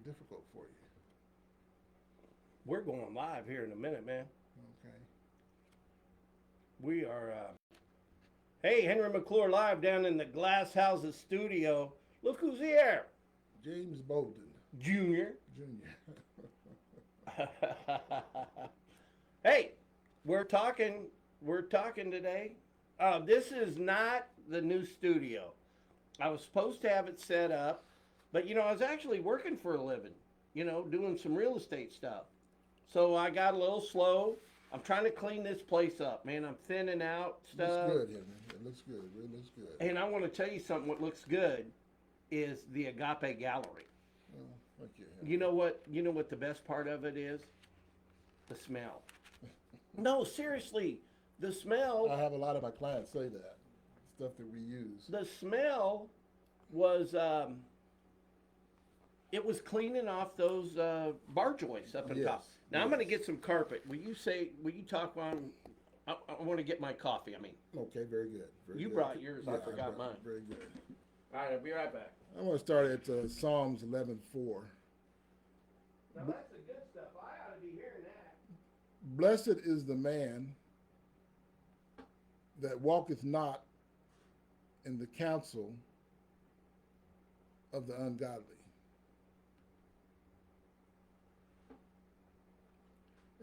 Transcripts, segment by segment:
difficult for you? We're going live here in a minute, man. Okay. We are. Hey, Henry McClure live down in the Glass Houses studio. Look who's here, James Balden, Junior. Jr. Hey, we're talking. We're talking today. This is not the new studio. I was supposed to have it set up, but I was actually working for a living. Doing some real estate stuff. So I got a little slow. I'm trying to clean this place up, man. I'm thinning out stuff. Looks good, Henry. It looks good. It really looks good. And I want to tell you something. What looks good is the Agape Gallery. Well, thank you, Henry. You know what? You know what the best part of it is? The smell. No, seriously, the I smell. have a lot of my clients say that stuff that we use. The smell was. It was cleaning off those bar joists up on top. Now I'm going to get some carpet. Will you talk on? I want to get my coffee. Okay, very good. Very You good. brought yours. I Yeah, forgot brought it. mine. Very good. All right, I'll be right back. I want to start at Psalms 11:4. Now that's the good stuff. I ought to be hearing that. Blessed is the man that walketh not in the counsel of the ungodly,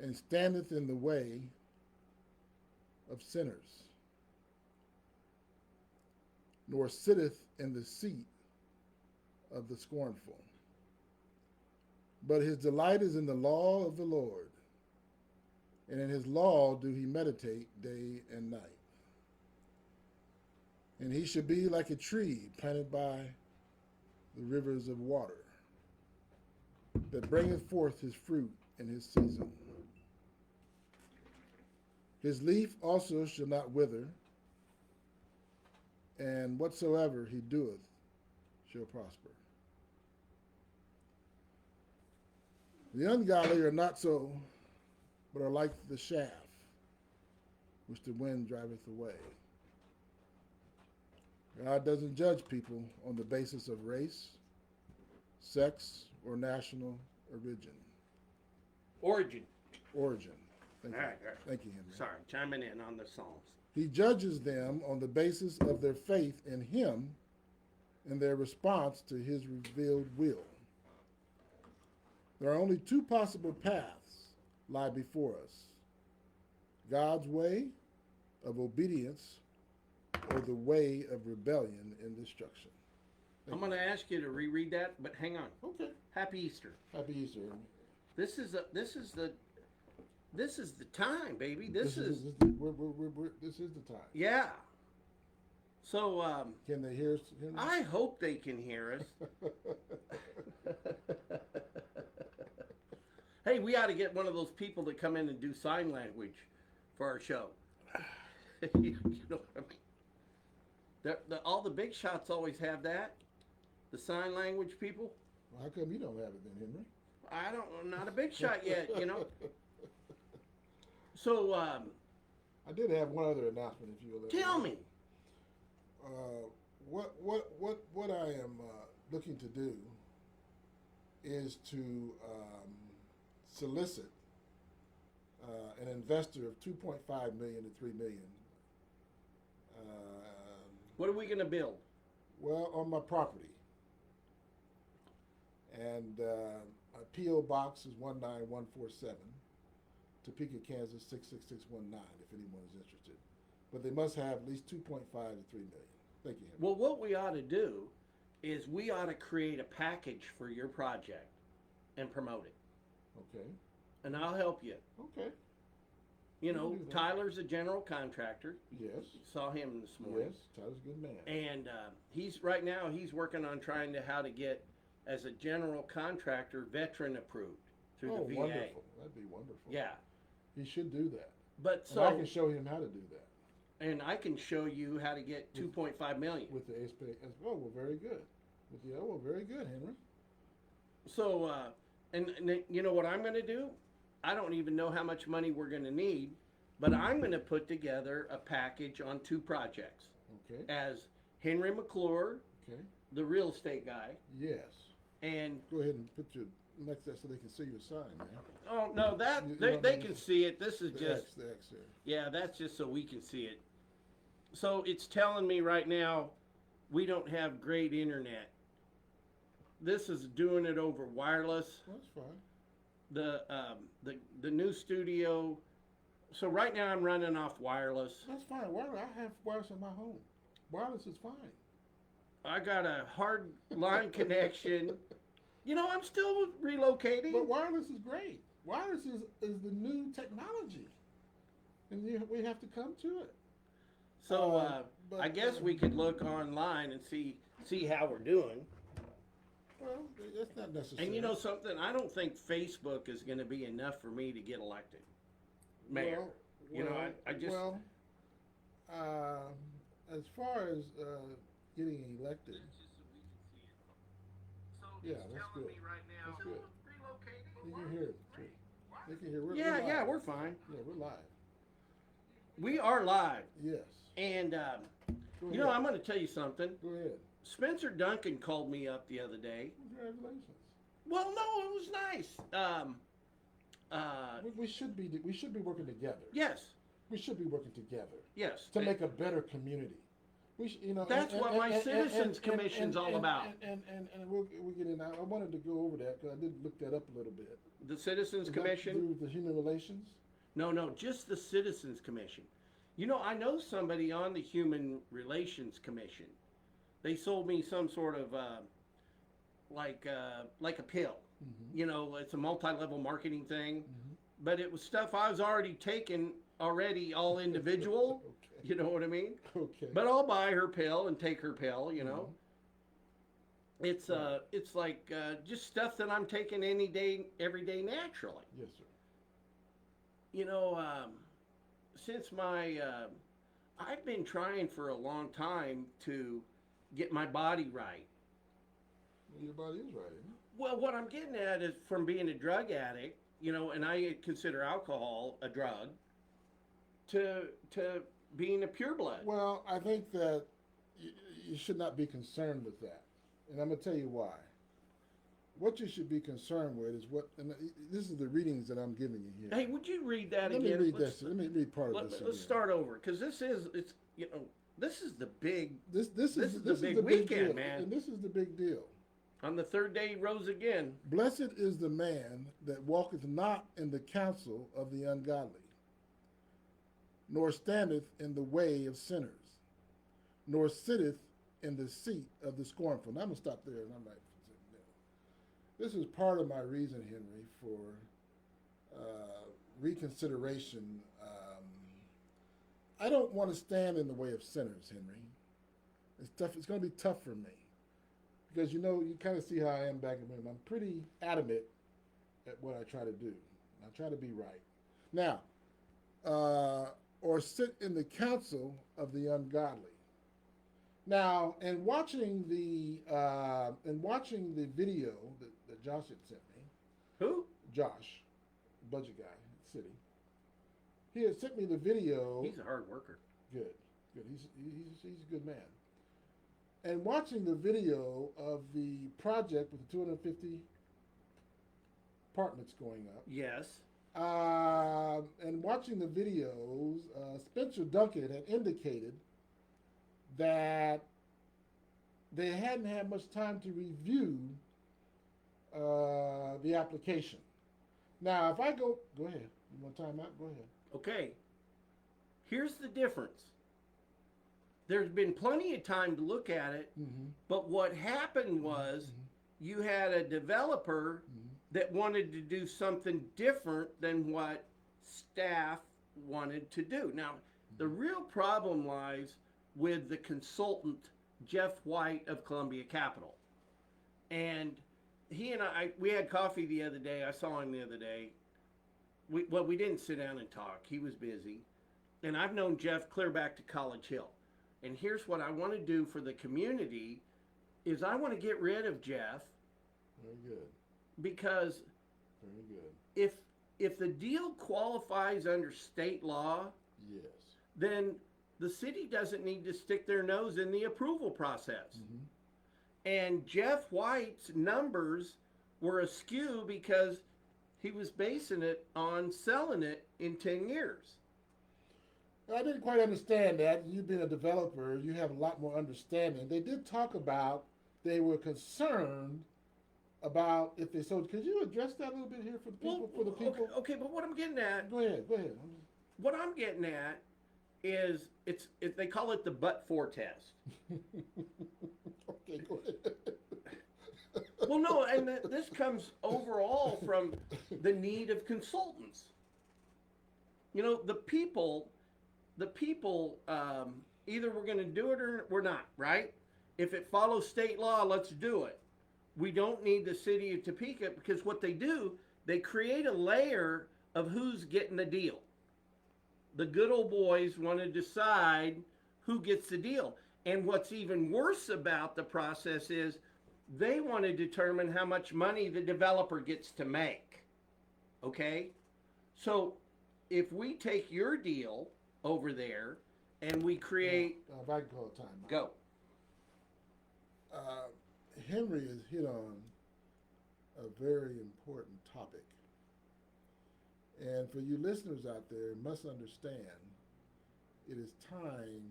and standeth in the way of sinners, nor sitteth in the seat of the scornful. But his delight is in the law of the Lord, and in his law do he meditate day and night. And he should be like a tree planted by the rivers of water, that bringeth forth his fruit in his season. His leaf also shall not wither, and whatsoever he doeth shall prosper. The ungodly are not so, but are like the chaff which the wind driveth away. God doesn't judge people on the basis of race, sex, or national origin. Origin. Thank All you. right, all right. Thank you, Henry. Sorry, chiming in on the Psalms. He judges them on the basis of their faith in him and their response to his revealed will. There are only two possible paths lie before us: God's way of obedience or the way of rebellion and destruction. I'm going to ask you to reread that, but hang on. Okay. Happy Easter. Happy Easter. This is the time, baby. This is the time. yeah. So Can they hear us? Henry? I hope they can hear us. Hey, we ought to get one of those people that come in and do sign language for our show. You know what I mean? All the big shots always have that. The sign language people. Well, how come you don't have it then, Henry? I'm not a big shot yet. So I did have one other announcement, if you will. Let tell me. me. What I am looking to do is to solicit an investor of 2.5 million to 3 million. What are we going to build? Well, on my property, and my PO box is 19147, Topeka, Kansas 66619. If anyone is interested, but they must have at least 2.5 to 3 million. Thank you, Henry. Well, what we ought to do is we ought to create a package for your project and promote it. Okay. And I'll help you. Okay. You can know, do that. Tyler's a general contractor. Yes. Saw him this morning. Yes. Tyler's a good man. And he's working on trying to how to get, as a general contractor, veteran approved through the VA. Wonderful. That'd be wonderful. Yeah. He should do that. But And so I can show him how to do that and I can show you how to get 2.5 million. with the SPA. Oh, well, very good. Very good, Henry. So and you know what I'm going to do? I don't even know how much money we're going to need, but I'm going to put together a package on 2 projects Okay. as Henry McClure, Okay. the real estate guy, Yes. And Go ahead and put your next that so they can see your sign, man. oh no, that You they, don't they need can to- see it. This is The just X, the X there. yeah, that's just so we can see it. So it's telling me right now we don't have great internet. This is doing it over wireless. Well, that's fine. The new studio. So right now I'm running off wireless. That's fine. Wireless. I have wireless in my home. Wireless is fine. I got a hard line connection. You know, I'm still relocating. But wireless is great. Wireless is the new technology, and we have to come to it. So but, I guess we could look online and see how we're doing. Well, that's not necessary. And you know something? I don't think Facebook is going to be enough for me to get elected mayor. Well, You know, I just well, as far as getting elected, yeah, that's good. That's good. You can hear it. Too. They can hear. We're live. Yeah, we're fine. Yeah, we're live. We are live, Yes. and Go you know, ahead. I'm going to tell you something. Go ahead. Spencer Duncan called me up the other day. Congratulations. Well, no, it was nice. We should be working together. Yes, We should be working together yes. to make a better community. We should, you know. That's what my Citizens Commission's all about. And we'll get in. I wanted to go over that because I did look that up a little bit. The Citizens Is that to Commission. do with the human relations. No, just the Citizens Commission. You know, I know somebody on the Human Relations Commission. They sold me some sort of like a pill. Mm-hmm. You know, it's a multi-level marketing thing, Mm-hmm. but it was stuff I was already taking already, all individual. Okay. You know what I mean? Okay. But I'll buy her pill and take her pill. You know, Mm-hmm. it's like just stuff that I'm taking any day, every day naturally. Yes, sir. You know, since my, I've been trying for a long time to get my body right. Well, your body is right, isn't it? Well, what I'm getting at is from being a drug addict, you know, and I consider alcohol a drug, to being a pureblood. Well, I think that you should not be concerned with that, and I'm gonna tell you why. What you should be concerned with is what, and this is the readings that I'm giving you here. Hey, would you read that Let again? me read this. Let me read part of this. Let's again. start over because this is this is the big This is the big weekend, deal. man. And this is the big deal. on the third day he rose again. Blessed is the man that walketh not in the counsel of the ungodly, nor standeth in the way of sinners, nor sitteth in the seat of the scornful. Now I'm gonna stop there, and I'm like, this is part of my reason, Henry, for reconsideration. I don't want to stand in the way of sinners, Henry. It's tough. It's going to be tough for me because you know you kind of see how I am back in the room. I'm pretty adamant at what I try to do. I try to be right. Now, or sit in the counsel of the ungodly. Now, in watching the video that Josh had sent me, Who? Josh, budget guy, city, he had sent me the video. He's a hard worker. Good. He's a good man. And watching the video of the project with the 250 apartments going up. Yes. And watching the videos, Spencer Duncan had indicated that they hadn't had much time to review the application. Now, if I go ahead. You want time out? Go ahead. Okay. Here's the difference. There's been plenty of time to look at it, Mm-hmm. but what happened was you had a developer that wanted to do something different than what staff wanted to do. Now, the real problem lies with the consultant, Jeff White of Columbia Capital. And he and we had coffee the other day. I saw him the other day. We didn't sit down and talk. He was busy. And I've known Jeff clear back to College Hill. And here's what I want to do for the community is I want to get rid of Jeff. Very good. Because Very good. if the deal qualifies under state law, Yes. then the city doesn't need to stick their nose in the approval process. Mm-hmm. And Jeff White's numbers were askew because he was basing it on selling it in 10 years. I didn't quite understand that. You being a developer, you have a lot more understanding. They did talk about they were concerned about if they sold. Could you address that a little bit here for the people? Okay, but what I'm getting at, Go ahead. what I'm getting at is they call it the but-for test. Okay, go ahead. Well, no, and this comes overall from the need of consultants. You know, the people, either we're going to do it or we're not, right? If it follows state law, let's do it. We don't need the city of Topeka, because what they do, they create a layer of who's getting the deal. The good old boys want to decide who gets the deal. And what's even worse about the process is they want to determine how much money the developer gets to make. Okay? So if we take your deal over there and we create... If I can call time. Go. Henry has hit on a very important topic. And for you listeners out there, you must understand it is time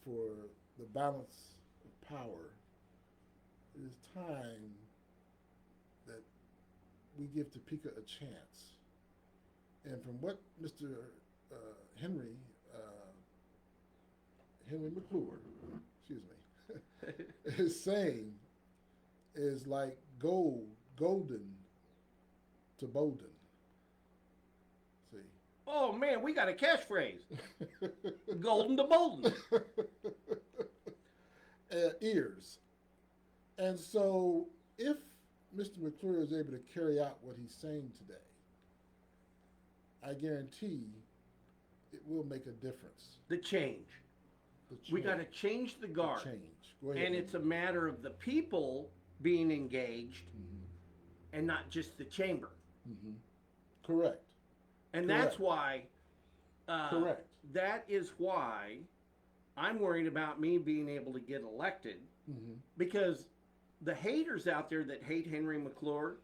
for the balance of power. It is time that we give Topeka a chance. And from what Mr. Henry McClure, is saying is like golden to Balden. See? Oh man, we got a catchphrase. Golden to Balden. Ears. And so if Mr. McClure is able to carry out what he's saying today, I guarantee it will make a difference. The change. We got to change the guard. Change. Go ahead. And it's a matter of the people being engaged, and not just the chamber. Correct. And Correct. that's why. Correct. That is why I'm worried about me being able to get elected, because the haters out there that hate Henry McClure,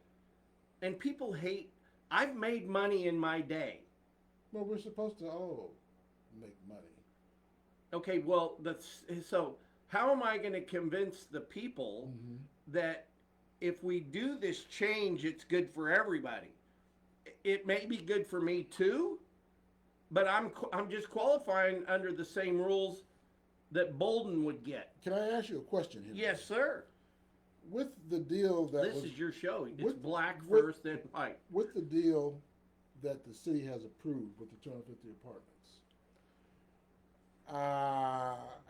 and people hate. I've made money in my day. Well, we're supposed to all make money. Okay, well, so how am I going to convince the people that if we do this change, it's good for everybody? It may be good for me too, but I'm just qualifying under the same rules that Balden would get. Can I ask you a question here? Yes, sir. With the deal that This is your show. It's with- black with- first, then white. with the deal that the city has approved with the 250 apartments,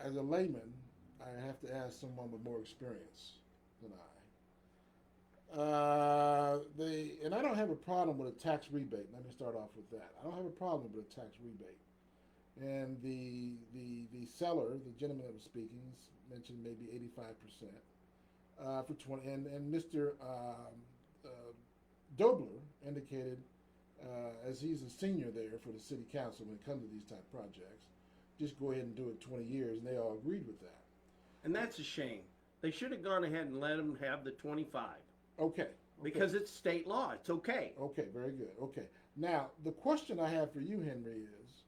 as a layman, I have to ask someone with more experience than and I don't have a problem with a tax rebate. Let me start off with that. I don't have a problem with a tax rebate. And the seller, the gentleman that was speaking, mentioned maybe 85% for 20. And Mr. Dobler indicated, as he's a senior there for the city council when it comes to these type of projects, just go ahead and do it 20 years, and they all agreed with that. And that's a shame. They should have gone ahead and let them have the 25. Okay. Because it's state law. It's okay. Okay, very good. Okay. Now, the question I have for you, Henry, is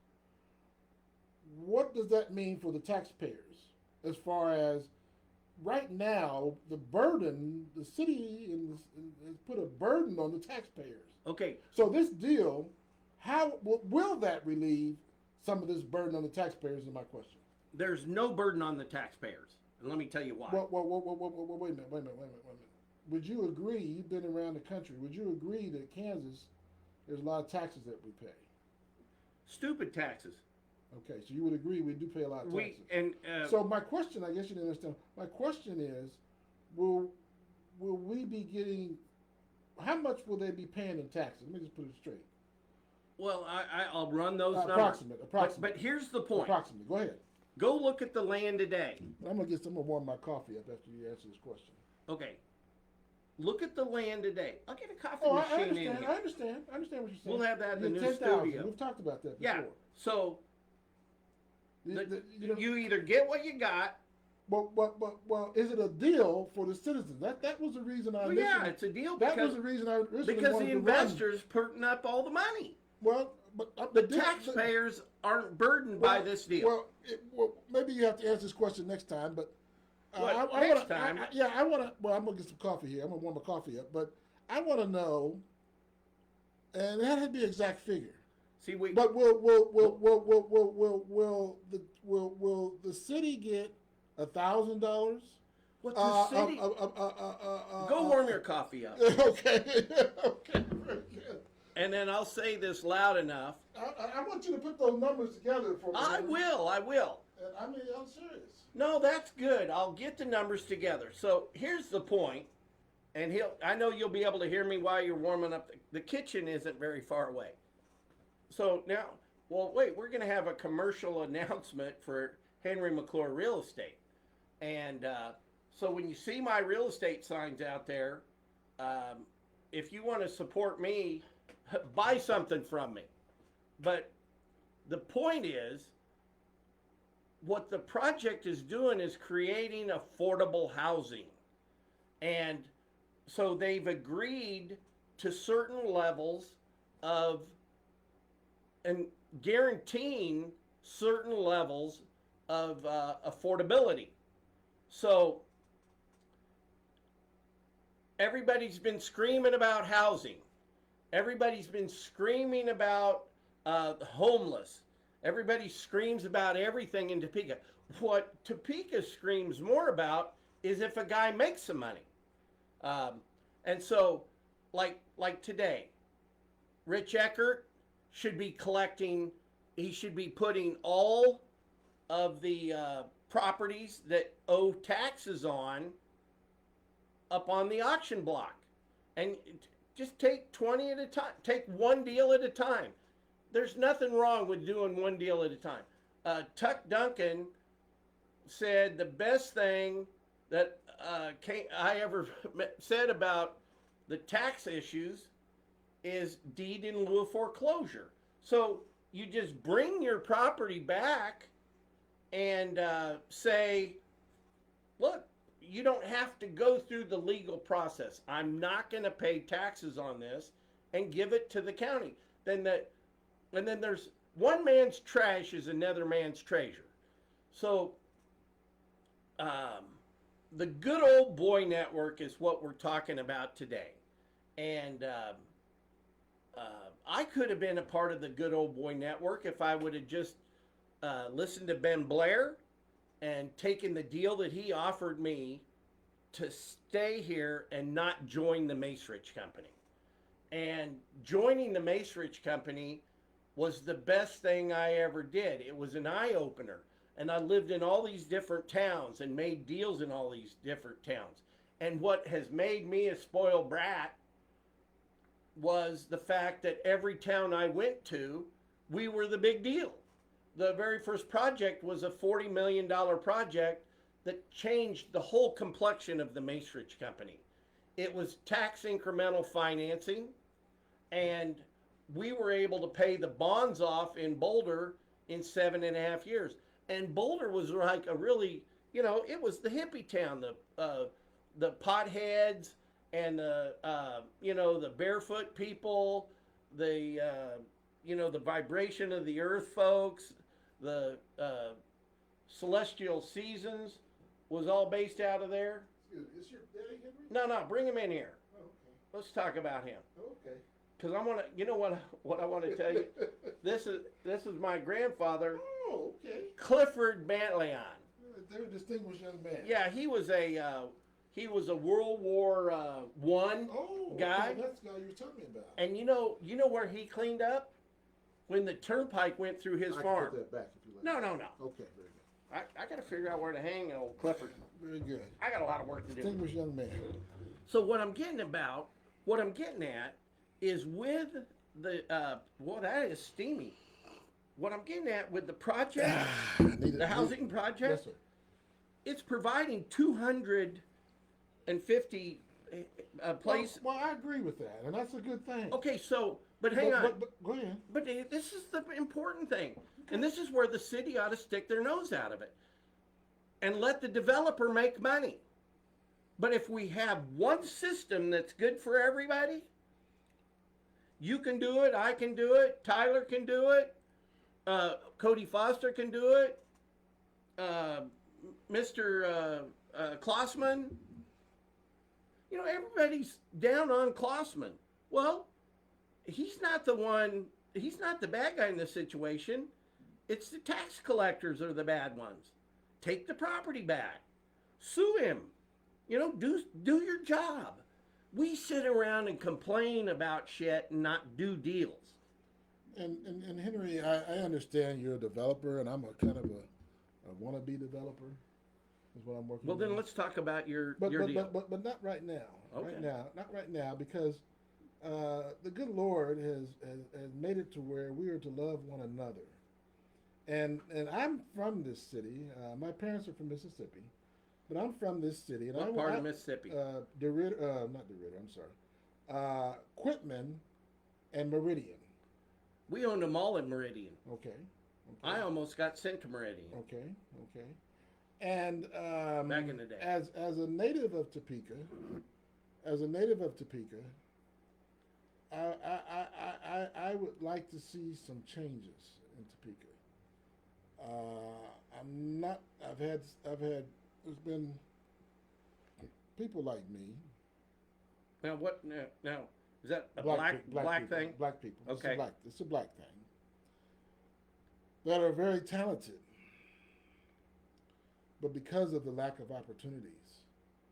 what does that mean for the taxpayers as far as right now, the burden, the city has put a burden on the taxpayers. Okay. So this deal, how will that relieve some of this burden on the taxpayers is my question. There's no burden on the taxpayers. And let me tell you why. Well, wait a minute. Would you agree, you've been around the country, would you agree that Kansas, there's a lot of taxes that we pay? Stupid taxes. Okay, so you would agree we do pay a lot of taxes. So my question, I guess you didn't understand, my question is, will we be getting, how much will they be paying in taxes? Let me just put it straight. Well, I'll run those numbers. Approximate. But here's the point. Approximately, go ahead. Go look at the land today. I'm gonna warm my coffee up after you answer this question. Okay. Look at the land today. I'll get a coffee Oh, machine I understand. in here. I understand what you're saying. We'll have that in the new 10,000. studio. We've talked about that before. Yeah. So You know, you either get what you got. Well, is it a deal for the citizens? That was the reason I Well, initially. yeah, it's a deal That because, was the reason I initially because wanted the to run. investors putting up all the money. Well, but The taxpayers aren't burdened by this deal. Well, maybe you have to answer this question next time. But What, I next wanna, time? I want to. Well, I'm gonna get some coffee here. I'm gonna warm my coffee up. But I want to know, and it has to be exact figure. See, we. But will the city get $1,000? What the city? Go warm your coffee up. Okay. Okay. Very good. And then I'll say this loud enough. I want you to put those numbers together for me. I will. And I mean, I'm serious. No, that's good. I'll get the numbers together. So here's the point, and I know you'll be able to hear me while you're warming up. The kitchen isn't very far away. So now, well, wait, we're going to have a commercial announcement for Henry McClure Real Estate. And so when you see my real estate signs out there, if you want to support me, buy something from me. But the point is, what the project is doing is creating affordable housing. And so they've agreed to certain levels of, and guaranteeing certain levels of affordability. So everybody's been screaming about housing. Everybody's been screaming about homeless. Everybody screams about everything in Topeka. What Topeka screams more about is if a guy makes some money. And so, like today, Rich Eckert should be collecting, he should be putting all of the properties that owe taxes on up on the auction block. And just take 20 at a time. Take one deal at a time. There's nothing wrong with doing one deal at a time. Tuck Duncan said the best thing that I ever said about the tax issues is deed in lieu of foreclosure. So you just bring your property back and say, look, you don't have to go through the legal process. I'm not going to pay taxes on this, and give it to the county. And then there's one man's trash is another man's treasure. So the good old boy network is what we're talking about today. And I could have been a part of the good old boy network if I would have just listened to Ben Blair and taken the deal that he offered me to stay here and not join the Macerich Company. And joining the Macerich Company was the best thing I ever did. It was an eye-opener. And I lived in all these different towns and made deals in all these different towns. And what has made me a spoiled brat was the fact that every town I went to, we were the big deal. The very first project was a $40 million project that changed the whole complexion of the Macerich Company. It was tax incremental financing, and we were able to pay the bonds off in Boulder in 7.5 years. And Boulder was like a really, it was the hippie town, the potheads and the barefoot people, the vibration of the earth folks, the celestial seasons was all based out of there. Is your daddy Henry? No, bring him in here. Oh, okay. Let's talk about him. Okay. Because I want to, what I want to tell you. This is my grandfather. Oh, okay. Clifford Bantleon. They're a distinguished young man. Yeah, he was a World War I guy. Okay, that's the guy you were telling me about. And you know where he cleaned up? When the turnpike went through his farm. I can put that back if you like. No. Okay, very good. I got to figure out where to hang old Clifford. Very good. I got a lot of work to do. Distinguished young man. So what I'm getting at is with the that is steamy. What I'm getting at with the project, the housing project, yes, sir. It's providing 250 places. Well, I agree with that, and that's a good thing. Okay, so but hang on. But go ahead. But this is the important thing, and this is where the city ought to stick their nose out of it. and let the developer make money. But if we have one system that's good for everybody, you can do it, I can do it, Tyler can do it, Cody Foster can do it, Mr. Klossman. You know, everybody's down on Klossman. Well, he's not the one, he's not the bad guy in this situation. It's the tax collectors are the bad ones. Take the property back. Sue him. You know, do your job. We sit around and complain about shit and not do deals. And Henry, I understand you're a developer, and I'm a kind of a wannabe developer. Is what I'm working. Well, then on. let's talk about your but deal. But not right now. Okay. Not right now, because the good Lord has made it to where we are to love one another. And I'm from this city. My parents are from Mississippi, but I'm from this city. And What part of Mississippi? Not DeRidder. I'm sorry. Quitman and Meridian. We owned them all in Meridian. Okay. I almost got sent to Meridian. Okay. And Back in the day. as a native of Topeka, I would like to see some changes in Topeka. There's been people like me. Now what? Now is that a Black black people, thing? Black people. Okay. It's a black thing. That are very talented, but because of the lack of opportunities,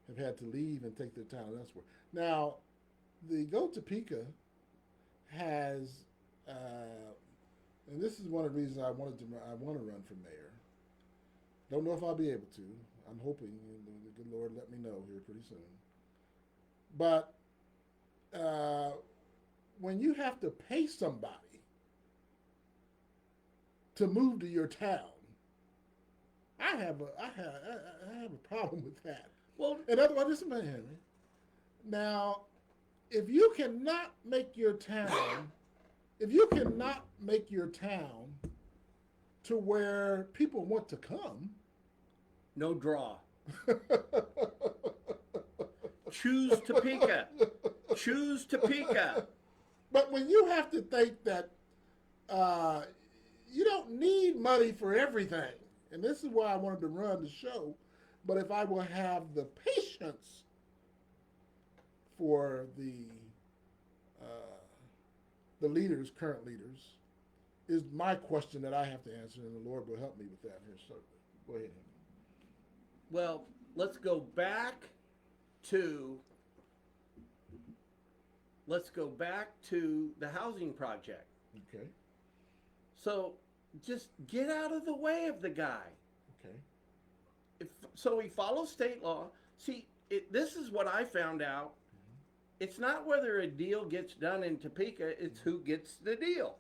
have had to leave and take their talent elsewhere. Now, the Go Topeka has, and this is one of the reasons I want to run for mayor. Don't know if I'll be able to. I'm hoping the good Lord let me know here pretty soon. But when you have to pay somebody to move to your town, I have a problem with that. Well, In other words, listen, Henry. Now, if you cannot make your town to where people want to come, no draw. Choose Topeka. Choose Topeka. But when you have to think that you don't need money for everything, and this is why I wanted to run the show, but if I will have the patience for the current leaders, is my question that I have to answer, and the Lord will help me with that here shortly. Go ahead, Henry. Well, let's go back to the housing project. Okay. So just get out of the way of the guy. Okay. So he follows state law. See, this is what I found out. It's not whether a deal gets done in Topeka, it's who gets the deal.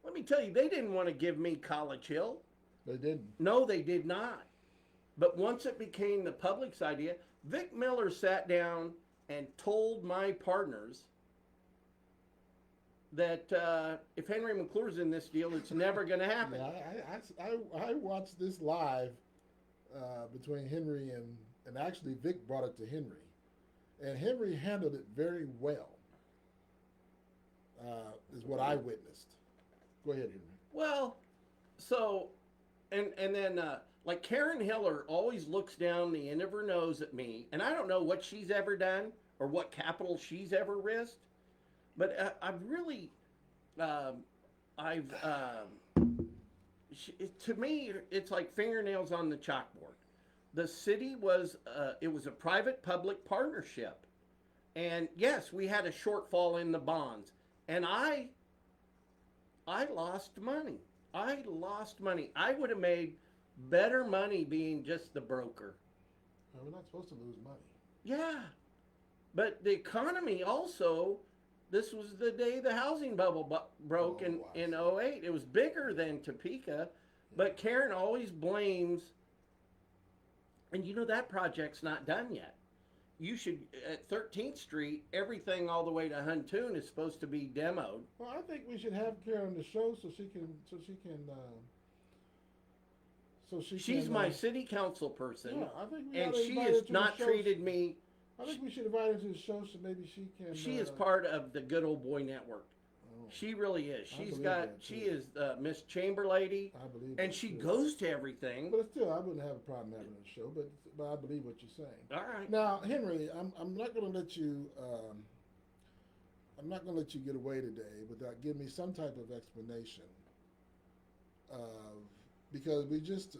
Let me tell you, they didn't want to give me College Hill. They didn't. No, they did not. But once it became the public's idea, Vic Miller sat down and told my partners that if Henry McClure's in this deal, it's never going to happen. Yeah, I watched this live between Henry and actually Vic brought it to Henry, and Henry handled it very well. Is what I witnessed. Go ahead, Henry. Well, so and then like Karen Hiller always looks down the end of her nose at me, and I don't know what she's ever done or what capital she's ever risked, but I've really, to me, it's like fingernails on the chalkboard. The city was, it was a private-public partnership. And yes, we had a shortfall in the bonds. And I lost money. I would have made better money being just the broker. Well, we're not supposed to lose money. Yeah. But the economy also, this was the day the housing bubble broke in 08. It was bigger than Topeka. But Karen always blames, and you know that project's not done yet. You should, at 13th Street, everything all the way to Huntoon is supposed to be demoed. Well, I think we should have Karen on the show so she can so she She's can, my city council person, yeah, I think we and ought to she invite her has to the not show. treated me. I think we should invite her to the show so maybe she can. She is part of the Good Old Boy Network. Oh, She really is. I She's believe got. that, She too. is the Miss Chamber lady, I believe and that, she too. goes to everything. But still, I wouldn't have a problem having her show. But I believe what you're saying. All right. Now, Henry, I'm not going to let you. I'm not going to let you get away today without giving me some type of explanation. Because they just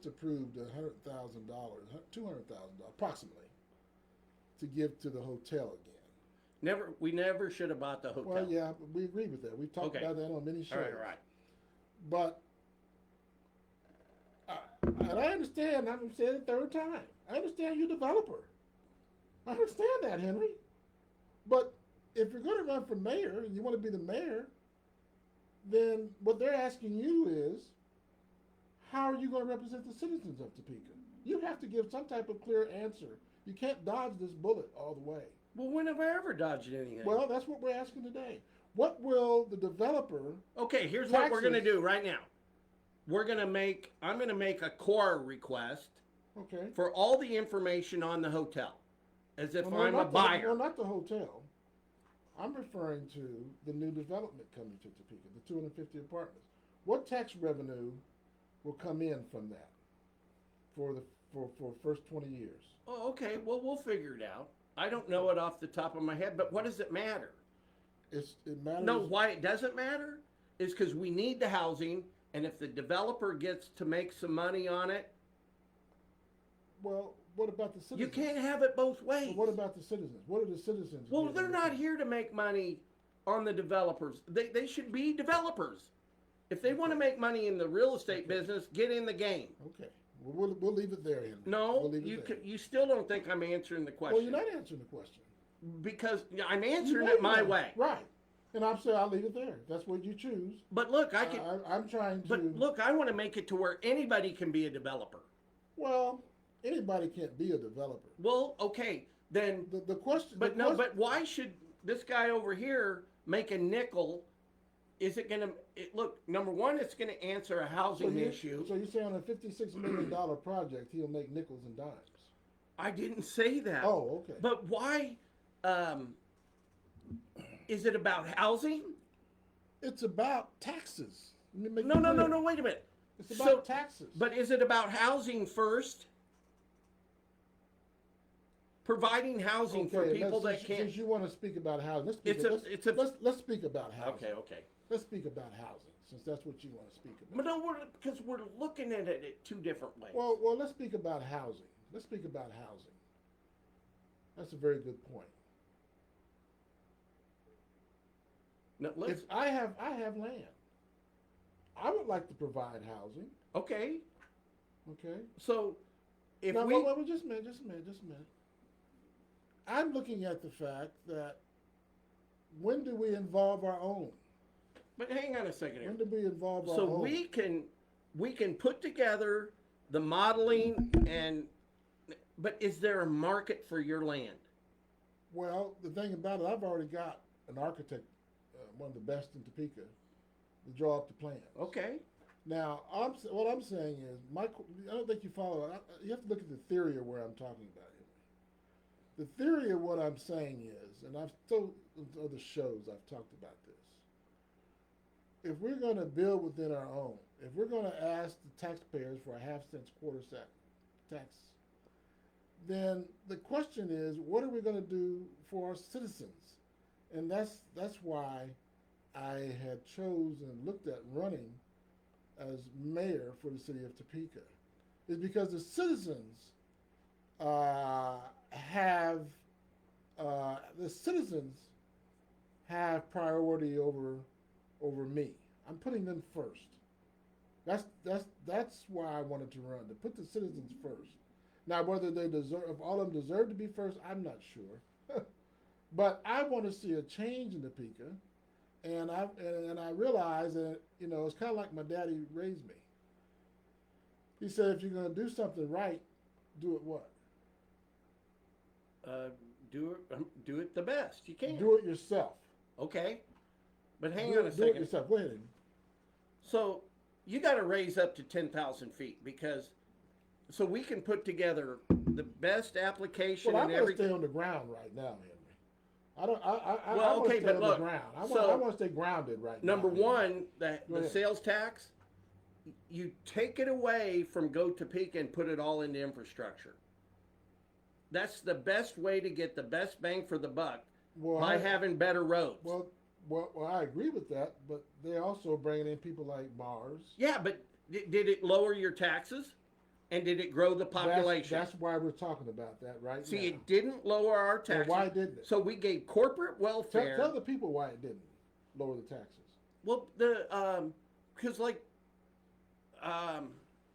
approved $100,000, $200,000 approximately, to give to the hotel again. We never should have bought the hotel. Well, yeah, we agree with that. We've talked Okay. about that on many shows. All right. But, and I understand, I'm saying it the third time. I understand you're a developer. I understand that, Henry. But if you're going to run for mayor and you want to be the mayor, then what they're asking you is, how are you going to represent the citizens of Topeka? You have to give some type of clear answer. You can't dodge this bullet all the way. Well, when have I ever dodged anything? Well, that's what we're asking today. What will the developer... Okay, here's what we're going to do right now. I'm going to make a core request Okay. for all the information on the hotel, as if Well, I'm a buyer. Well, not the hotel. I'm referring to the new development coming to Topeka, the 250 apartments. What tax revenue will come in from that for first 20 years? Oh, okay. Well, we'll figure it out. I don't know it off the top of my head, but what does it matter? It matters. No, why it doesn't matter is because we need the housing, and if the developer gets to make some money on it, Well, what about the citizens? you can't have it both ways. But what about the citizens? What are the citizens? Well, getting? they're not here to make money on the developers. They should be developers. If they want to make money in the real estate business, get in the game. Okay. Well, we'll leave it there, Henry. No, we'll leave it there. you still don't think I'm answering the question. Well, you're not answering the question. Because I'm answering You know it my you're not. way. Right. And I'm saying I'll leave it there. That's what you choose. But look, I can. I'm trying to. But look, I want to make it to where anybody can be a developer. Well, anybody can't be a developer. Well, okay, then. The question. But no, but why should this guy over here make a nickel? Is it going to look? Number one, it's going to answer a housing issue. So you say on a $56 million project, he'll make nickels and dimes. I didn't say that. Oh, okay. But why? Is it about housing? It's about taxes. Let me make No, it no, no, clear. no. Wait a minute. It's about taxes. But is it about housing first? Providing housing for people that can't. Since you want to speak about housing, let's speak about housing. Okay. Let's speak about housing, since that's what you want to speak about. But no, because we're looking at it two different ways. Well, let's speak about housing. Let's speak about housing. That's a very good point. No, If I have land, I would like to provide housing. Okay. Okay. So, if now, we wait, just a minute. I'm looking at the fact that when do we involve our own? but hang on a second here. When do we involve our So own? we can put together the modeling but is there a market for your land? Well, the thing about it, I've already got an architect, one of the best in Topeka, to draw up the plans. Okay. Now, what I'm saying is, I don't think you follow. You have to look at the theory of where I'm talking about here. The theory of what I'm saying is, and I've told other shows I've talked about this. If we're going to build within our own, if we're going to ask the taxpayers for a half-cent, quarter-cent tax, then the question is, what are we going to do for our citizens? And that's why I had chosen and looked at running as mayor for the city of Topeka, is because the citizens have priority over me. I'm putting them first. That's why I wanted to run, to put the citizens first. Now, whether they deserve, if all of them deserve to be first, I'm not sure. But I want to see a change in Topeka, and I realize that, it's kind of like my daddy raised me. He said, if you're going to do something right, do it what? Do it the best you can. Do it yourself. Okay. But hang on a second. Do it yourself. Go ahead. So, you got to raise up to 10,000 feet because so we can put together the best application Well, I and want to everything. stay on the ground right now, Henry. I don't. I Well, want okay, to stay but on look, the ground. I so want to stay grounded right number now. Henry. one, the ahead. sales tax, you take it away from Go Topeka and put it all into infrastructure. That's the best way to get the best bang for the buck by having better roads. Well, I agree with that, but they're also bringing in people like Mars. Yeah, but did it lower your taxes? And did it grow the population? That's why we're talking about that right now. See, it didn't lower our Well, taxes. why didn't it? So we gave corporate welfare. Tell the people why it didn't lower the taxes. Well, because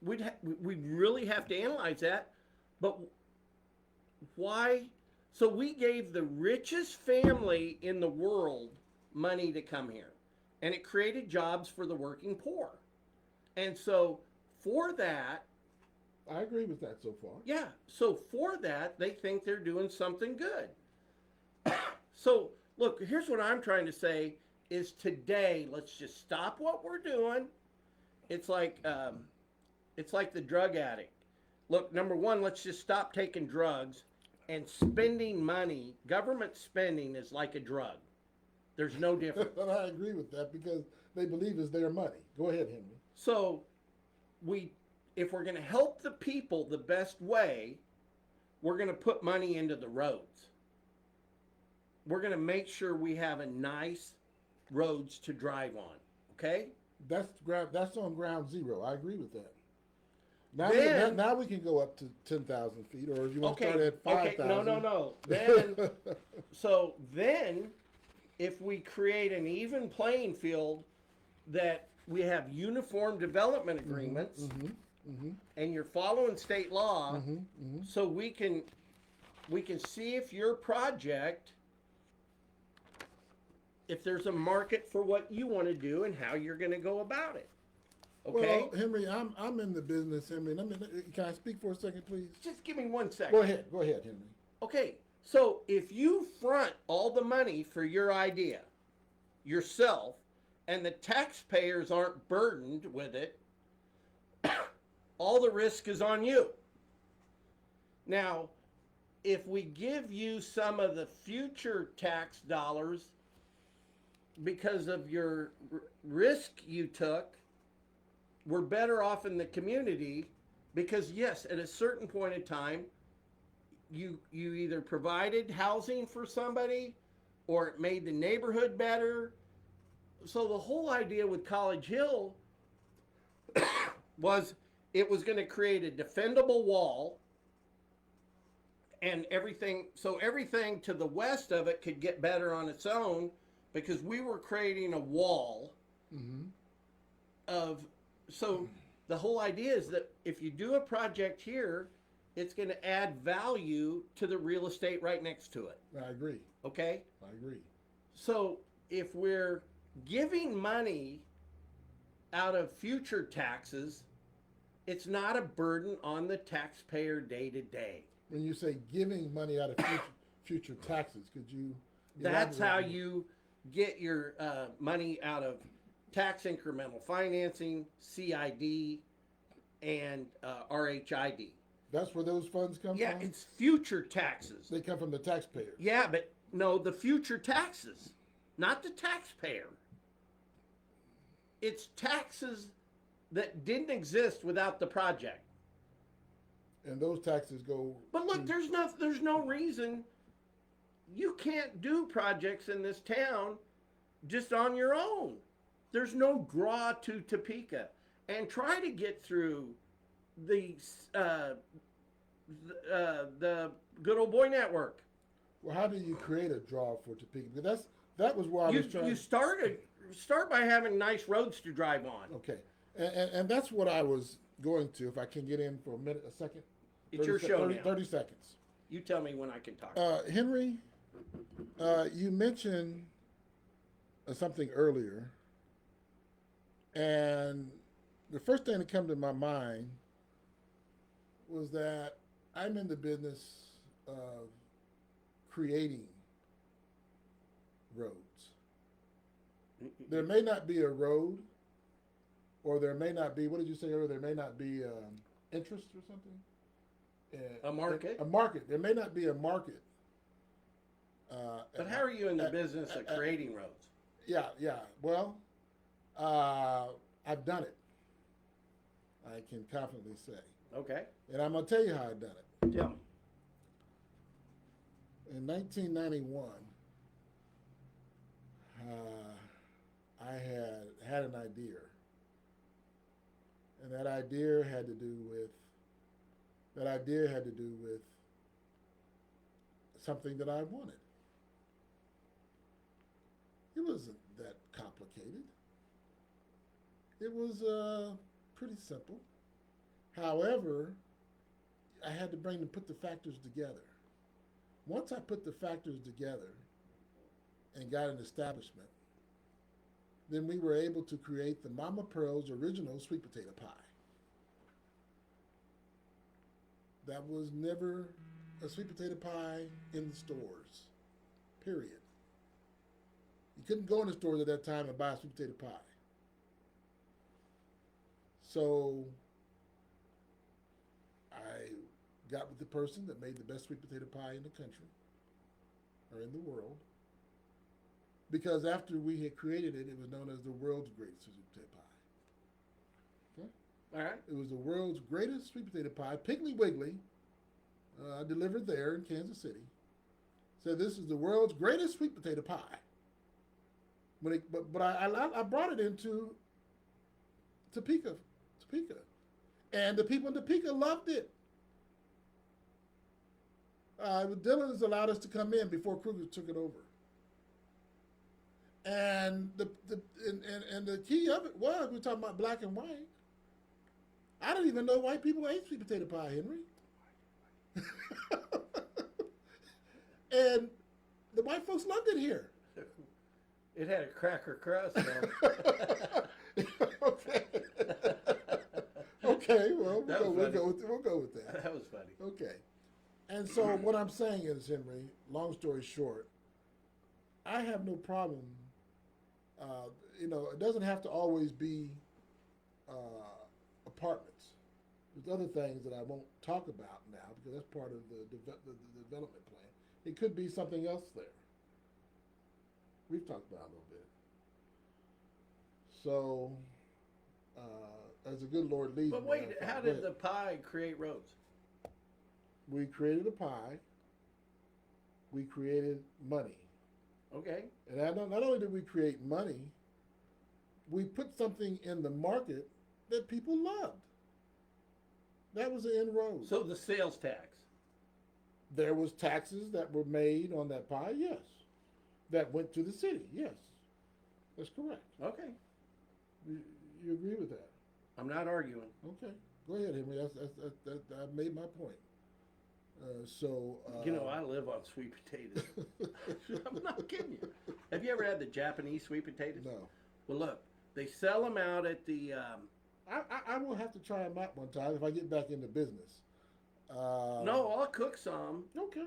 we'd really have to analyze that. But why? So we gave the richest family in the world money to come here, and it created jobs for the working poor. And so for that, I agree with that so far. yeah. So for that, they think they're doing something good. So look, here's what I'm trying to say is today, let's just stop what we're doing. It's like the drug addict. Look, number one, let's just stop taking drugs and spending money. Government spending is like a drug. There's no difference. And I agree with that because they believe it's their money. Go ahead, Henry. So if we're going to help the people the best way, we're going to put money into the roads. We're going to make sure we have a nice roads to drive on. Okay? That's on ground zero. I agree with that. Now we can go up to 10,000 feet, or if you want to start at 5,000. Okay, no. Then, if we create an even playing field that we have uniform development agreements, and you're following state law, so we can see if your project, if there's a market for what you want to do and how you're going to go about it. Okay. Well, Henry, I'm in the business, Henry. Can I speak for a second, please? Just give me 1 second. Go ahead, Henry. Okay, so if you front all the money for your idea yourself, and the taxpayers aren't burdened with it, all the risk is on you. Now, if we give you some of the future tax dollars because of your risk you took, we're better off in the community because, yes, at a certain point in time, you either provided housing for somebody or it made the neighborhood better. So the whole idea with College Hill was it was going to create a defendable wall and everything. So everything to the west of it could get better on its own because we were creating a wall so the whole idea is that if you do a project here, it's going to add value to the real estate right next to it. I agree. Okay? I agree. So if we're giving money out of future taxes, it's not a burden on the taxpayer day to day. When you say giving money out of future taxes, could you? That's how you get your money out of tax incremental financing, CID, and RHID. That's where those funds come from? Yeah, it's future taxes. They come from the taxpayers. Yeah, but no, the future taxes, not the taxpayer. It's taxes that didn't exist without the project. And those taxes go. But look, there's no reason you can't do projects in this town just on your own. There's no draw to Topeka, and try to get through the good old boy network. Well, how do you create a draw for Topeka? Because that was why I was trying. You start by having nice roads to drive on. Okay, and that's what I was going to. If I can get in for a second. It's your show now. 30 seconds. You tell me when I can talk. Henry, you mentioned something earlier, and the first thing that came to my mind was that I'm in the business of creating roads. There may not be a road or there may not be. What did you say earlier? There may not be interest or something. A market. A market. There may not be a market. But how are you in the business of creating roads? Yeah. Well, I've done it. I can confidently say. Okay. And I'm gonna tell you how I've done it. Tell me. In 1991, I had an idea, and that idea had to do with something that I wanted. It wasn't that complicated. It was pretty simple. However, I had to put the factors together. Once I put the factors together and got an establishment, then we were able to create the Mama Pearl's original sweet potato pie. That was never a sweet potato pie in the stores, period. You couldn't go in the stores at that time and buy a sweet potato pie. So I got with the person that made the best sweet potato pie in the country or in the world. Because after we had created it, it was known as the world's greatest sweet potato pie. Okay? All right. It was the world's greatest sweet potato pie. Piggly Wiggly, delivered there in Kansas City, said this is the world's greatest sweet potato pie. But I brought it into Topeka, and the people in Topeka loved it. Dillon's allowed us to come in before Kruger took it over. And the key of it was, we're talking about black and white. I didn't even know white people ate sweet potato pie, Henry. And the white folks loved it here. It had a cracker crust. Okay. Okay, well, we'll go with that. That was funny. Okay. And so what I'm saying is, Henry, long story short, I have no problem. It doesn't have to always be apartments. There's other things that I won't talk about now because that's part of the development plan. It could be something else there. We've talked about it a little bit. So, as a good Lord leads me. But wait, how did the pie create roads? We created a pie. We created money. Okay. And not only did we create money, we put something in the market that people loved. That was the inroad. So the sales tax. There was taxes that were made on that pie, yes. That went to the city, yes. That's correct. Okay. You agree with that? I'm not arguing. Okay. Go ahead, Henry. I've made my point. I live on sweet potatoes. I'm not kidding you. Have you ever had the Japanese sweet potatoes? No. Well, look, they sell them out at the. I will have to try them out one time if I get back into business. No, I'll cook some. Okay.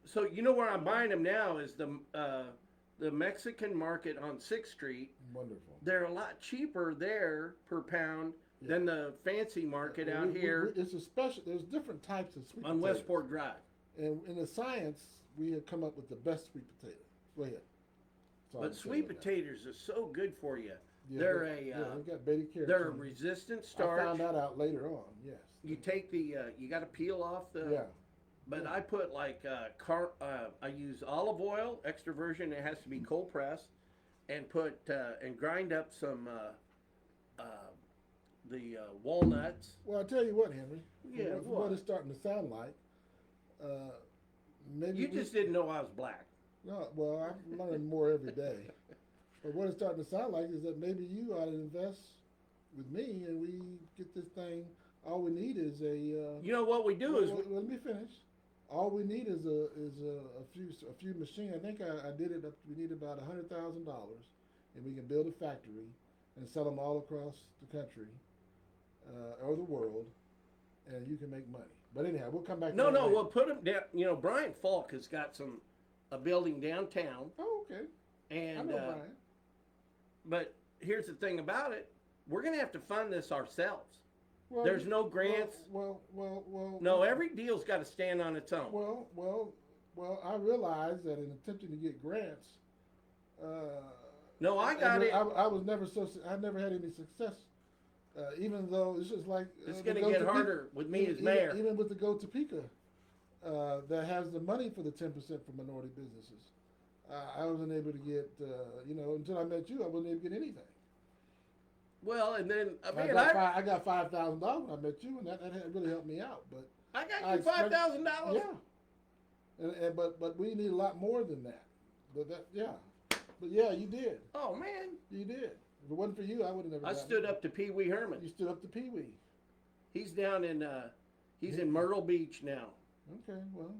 So you know where I'm buying them now is the Mexican market on 6th Street. Wonderful. They're a lot cheaper there per pound than the fancy market out here. It's a special. There's different types of sweet on potatoes. Westport Drive. And in the science, we have come up with the best sweet potato. Go ahead. But sweet potatoes are so good for you. Yeah, they're they've got beta carotene. they're a resistant starch. I found that out later on. Yes. You take you got to peel off the. Yeah. But I put I use olive oil, extra virgin. It has to be cold pressed, and and grind up some the walnuts. Well, I'll tell you what, Henry. Yeah, what it's starting to sound like. Maybe you just didn't know I was black. No, well, I'm learning more every day. But what it's starting to sound like is that maybe you ought to invest with me, and we get this thing. All we need is a. You know what we do is. Let me finish. All we need is a few machines. I think I did it. We need about $100,000, and we can build a factory and sell them all across the country or the world, and you can make money. But anyhow, we'll come back. No, we'll put them down. You know, Brian Falk has got a building downtown. Oh, okay. And I know Brian. But here's the thing about it: we're going to have to fund this ourselves. Well, There's no grants. Well. No, every deal's got to stand on its own. Well. I realize that in attempting to get grants, No, I got it. I was never I never had any success. Even though it's just like It's going to get harder with me as mayor. Even with the Go Topeka, that has the money for the 10% for minority businesses. I wasn't able to get, until I met you, I wasn't able to get anything. Well, and then I got $5,000 when I met you, and that really helped me out. But I got you $5,000. Yeah, but we need a lot more than that. But yeah, you did. Oh man, you did. If it wasn't for you, I would have never. I stood up to Pee Wee Herman. You stood up to Pee Wee. He's down in in Myrtle Beach now. Okay, well.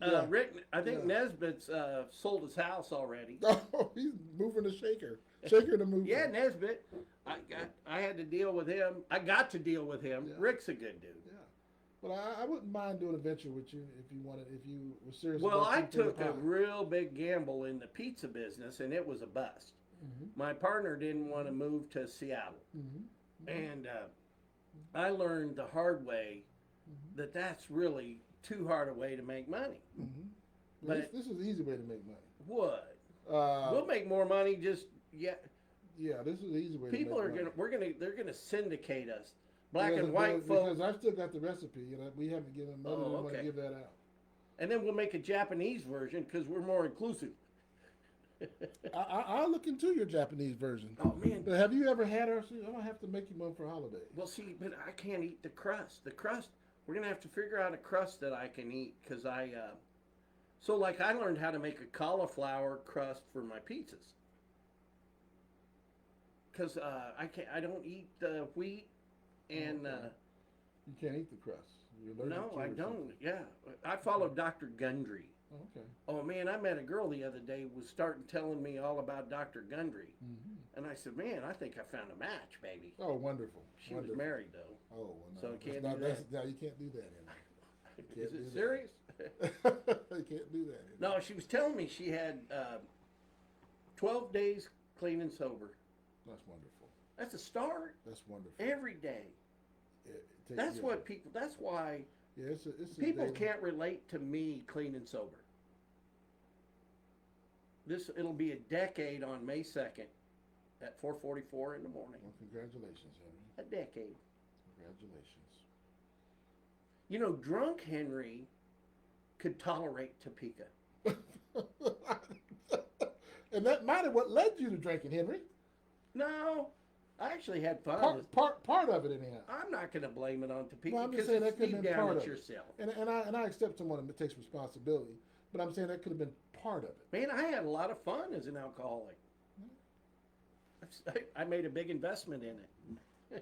Yeah. Rick, I think Nesbitt's sold his house already. Oh, he's moving the shaker to move. Yeah, Nesbitt. I had to deal with him. I got to deal with him. Yeah. Rick's a good dude. Yeah, but I wouldn't mind doing a venture with you if you were serious. Well, I took a real big gamble in the pizza business, and it was a bust. Mm-hmm. My partner didn't want to move to Seattle, and I learned the hard way that that's really too hard a way to make money. But this is an easy way to make money. What? We'll make more money just Yeah, this is an easy way. People to make money. They're gonna syndicate us. Black and white folks. Because I've still got the recipe. We haven't given them. Want to give that out. And then we'll make a Japanese version because we're more inclusive. I'll look into your Japanese version. Oh man! But have you ever had our? I don't have to make you one for holiday. Well, see, but I can't eat the crust. The crust. We're gonna have to figure out a crust that I can eat because So like I learned how to make a cauliflower crust for my pizzas. Because I don't eat the wheat and. You can't eat the crust. No, I don't. Yeah, I follow Dr. Gundry. Okay. Oh man, I met a girl the other day was starting telling me all about Dr. Gundry, and I said, "Man, I think I found a match, baby." Oh, wonderful. She was married though. Oh, well, no. So I can't do that. No, you can't do that anymore. Is it serious? You can't do that anymore. No, she was telling me she had 12 days clean and sober. That's wonderful. That's a start. That's wonderful. Every day. That's what people. That's why. Yeah, it's people can't relate to me clean and sober. It'll be a decade on May 2nd at 4:44 in the morning. Well, congratulations, Henry. A decade. Congratulations. You know, drunk Henry could tolerate Topeka. And that might have what led you to drinking, Henry. No, I actually had fun. Part of it, anyhow. I'm not going to blame it on Topeka. Well, I'm just saying that could have been part of it. Yourself. And I accept someone that takes responsibility, but I'm saying that could have been part of it. Man, I had a lot of fun as an alcoholic. I made a big investment in it. Yeah,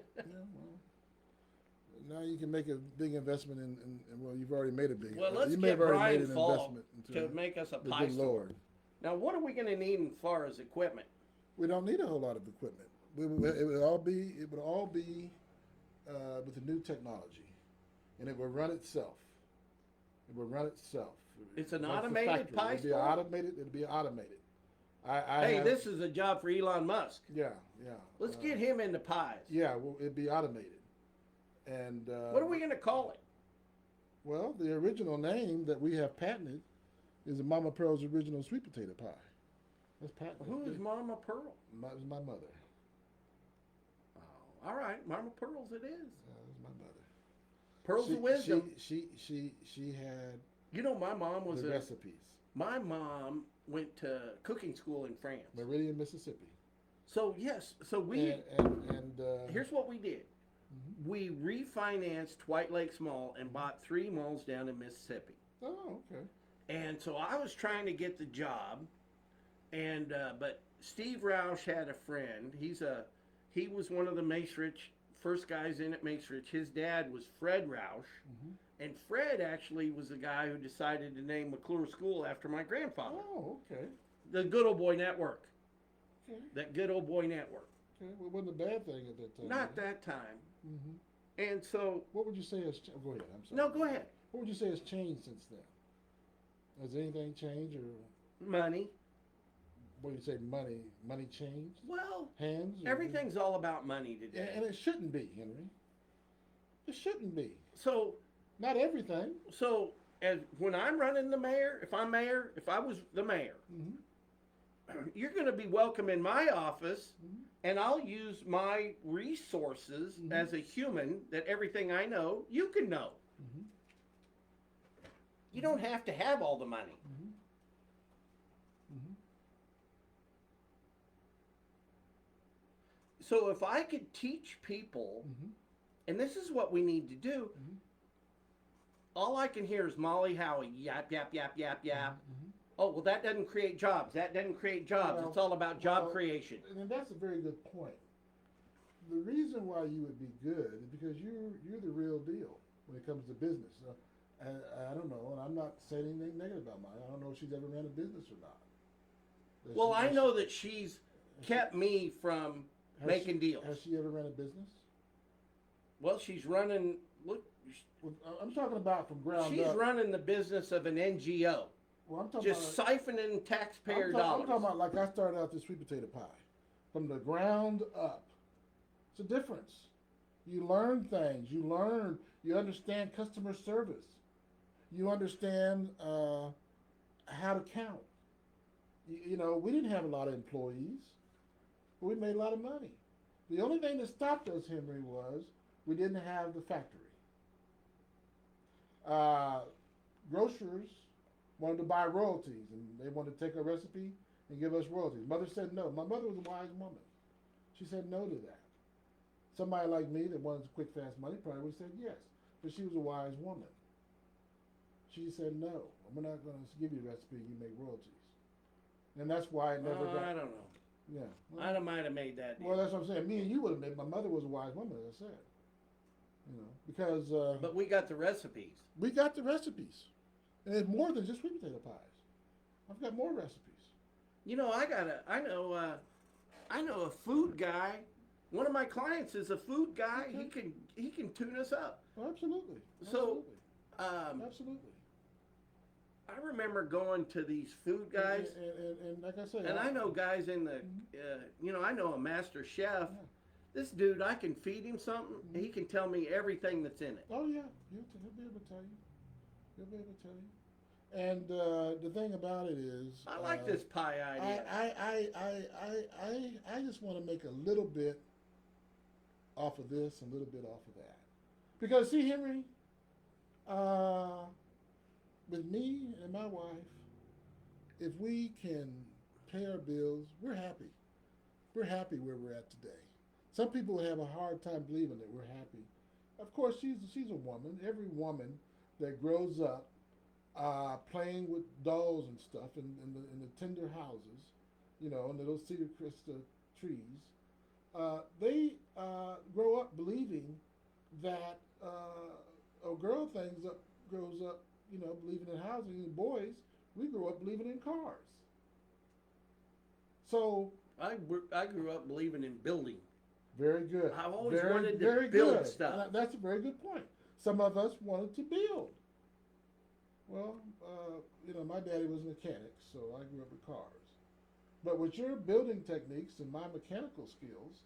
well, now you can make a big investment in well, you've already made a big. Well, let's get Brian Falk to make us a pie store. Lord. Now, what are we going to need as far as equipment? We don't need a whole lot of equipment. It would all be with the new technology, and it will run itself. It will run itself. It's an automated pie store. It'll be automated. This is a job for Elon Musk. Yeah. Let's get him into pies. Yeah, well, it'd be automated. And what are we going to call it? Well, the original name that we have patented is the Mama Pearl's original sweet potato pie. That's patented. Who is Mama Pearl? It was my mother. Oh, all right, Mama Pearl's it is. It was my mother. Pearls of wisdom. She had. You know, my mom was the recipes. My mom went to cooking school in France. Meridian, Mississippi. So yes, so we and here's what we did. Mm-hmm. We refinanced White Lakes Mall and bought 3 malls down in Mississippi. Oh, okay. And so I was trying to get the job, and but Steve Roush had a friend. He was one of the Macerich first guys in at Macerich. His dad was Fred Roush, and Fred actually was the guy who decided to name McClure School after my grandfather. Oh, okay. The Good Old Boy Network. Okay. That Good Old Boy Network. Okay. Well, it wasn't a bad thing at that time. Not that time. Mm-hmm. And so. What would you say has? Go ahead. I'm sorry. No, go ahead. What would you say has changed since then? Has anything changed or? Money. what do you say, money changed Well, hands? everything's all about money today. And it shouldn't be, Henry. It shouldn't be. So, Not everything. so as when I'm running the mayor, if I'm mayor, if I was the mayor, Mm-hmm. you're going to be welcome in my office, Mm-hmm. and I'll use my resources Mhm. as a human that everything I know, you can know. Mm-hmm. You don't have to have all the money. Mm-hmm. Mm-hmm. So if I could teach people, Mm-hmm. and this is what we need to do, Mhm. all I can hear is Molly Howie, yap, yap, yap, yap, yap. Mm-hmm. Oh, well, that doesn't create jobs. That doesn't create jobs. Well, It's all about job well, creation. And that's a very good point. The reason why you would be good is because you're the real deal when it comes to business. I don't know, and I'm not saying anything negative about mine. I don't know if she's ever ran a business or not. Does Well, she- I has know she- that she's kept me from has making she- deals. Has she ever ran a business? Well, she's running. Look, Well, I'm talking about from ground she's up. running the business of an NGO, Well, I'm talking just about, siphoning taxpayer I'm dollars. talking about like I started out this sweet potato pie, from the ground up. It's a difference. You learn things. You understand customer service. You understand how to count. You know, we didn't have a lot of employees, but we made a lot of money. The only thing that stopped us, Henry, was we didn't have the factory. Grocers wanted to buy royalties, and they wanted to take a recipe and give us royalties. Mother said no. My mother was a wise woman. She said no to that. Somebody like me that wanted quick, fast money probably would have said yes, but she was a wise woman. She said no. We're not going to give you a recipe. You make royalties, and that's why it never got. I don't know. Yeah. I might have made that deal. Well, that's what I'm saying. Me and you would have made. My mother was a wise woman, as I said. You know, because But we got the recipes. we got the recipes, and it's more than just sweet potato pies. I've got more recipes. You know, I know a food guy. One of my clients is a food guy. Okay. He can tune us up. Oh, absolutely. So, Absolutely. I remember going to these food guys, And like I said, and I know guys in the, you know, I know a master chef. Yeah. This dude, I can feed him something. He can tell me everything that's in it. Oh yeah, he'll be able to tell you. He'll be able to tell you. And the thing about it is, I like this pie idea. I just want to make a little bit off of this, a little bit off of that, because see, Henry, with me and my wife, if we can pay our bills, we're happy. We're happy where we're at today. Some people have a hard time believing that we're happy. Of course, she's a woman. Every woman that grows up playing with dolls and stuff in the tender houses, you know, under those cedar crista trees, they grow up believing that a girl grows up, you know, believing in housing, and boys, we grow up believing in cars. So I grew up believing in building. very good. I've always very, wanted to very build good. stuff. And that's a very good point. Some of us wanted to build. Well, you know, my daddy was a mechanic, so I grew up with cars. But with your building techniques and my mechanical skills,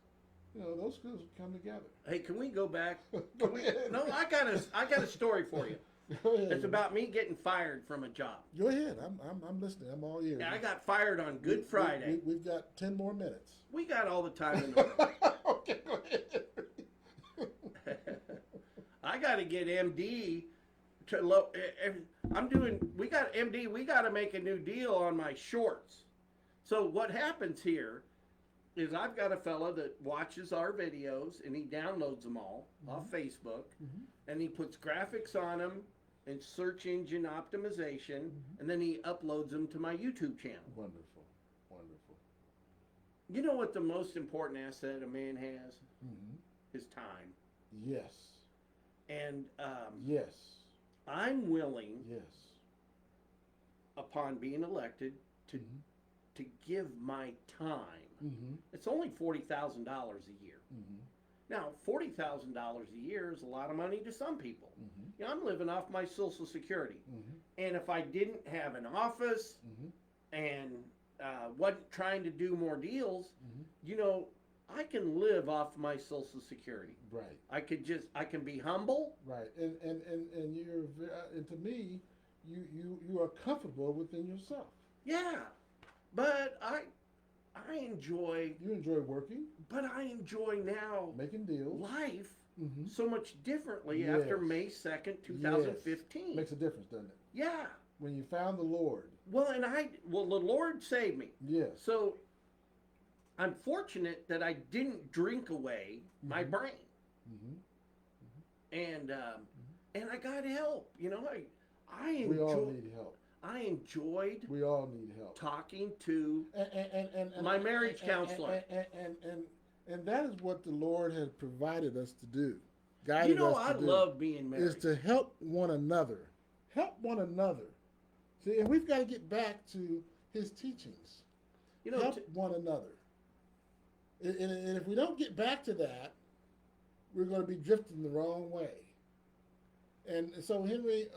you know, those skills come together. Hey, can we go back? Go ahead. No, I got a story for you. Go ahead. It's about me getting fired from a job. Go ahead. I'm listening. I'm all ears. I got fired on Good Friday. We've got 10 more minutes. We got all the time in the world. Okay, go ahead. I got to get MD to we got MD, we got to make a new deal on my shorts. So what happens here is I've got a fella that watches our videos and he downloads them all off Facebook, and he puts graphics on them and search engine optimization, and then he uploads them to my YouTube channel. Wonderful. Wonderful. You know what the most important asset a man has? Mm-hmm. His time. Yes. And Yes. I'm willing, Yes. upon being elected, to Mhm. to give my time. Mm-hmm. It's only $40,000 a year. Mm-hmm. Now, $40,000 a year is a lot of money to some people. Mm-hmm. You know, I'm living off my Social Security. Mm-hmm. And if I didn't have an office Mm-hmm. and wasn't trying to do more deals, you know, I can live off my Social Security. Right. I can be humble. Right. And you're and to me, you are comfortable within yourself. Yeah, but I enjoy. You enjoy working, But I enjoy now making deals. life Mm-hmm. so much differently Yes. after May 2nd, 2015. Yes. Makes a difference, doesn't it? Yeah. When you found the Lord. Well, the Lord saved me. Yes. So I'm fortunate that I didn't drink away my brain. Mm-hmm. And I got help. You know, I We all need help. I enjoyed We all need help. talking to And my marriage counselor. And that is what the Lord has provided us to do. Guided You know, us to I do, love being married. is to help one another. Help one another. See, and we've got to get back to his teachings. You know, Help one another. And if we don't get back to that, we're going to be drifting the wrong way. And so, Henry,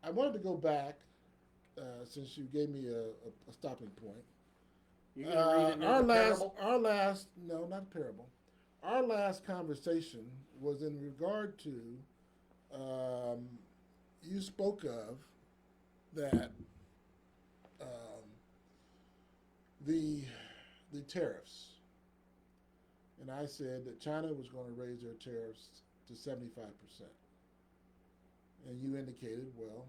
I wanted to go back since you gave me a stopping point. you're gonna read another parable? No, not a parable. Our last conversation was in regard to, you spoke of that the tariffs, and I said that China was going to raise their tariffs to 75%, and you indicated, well,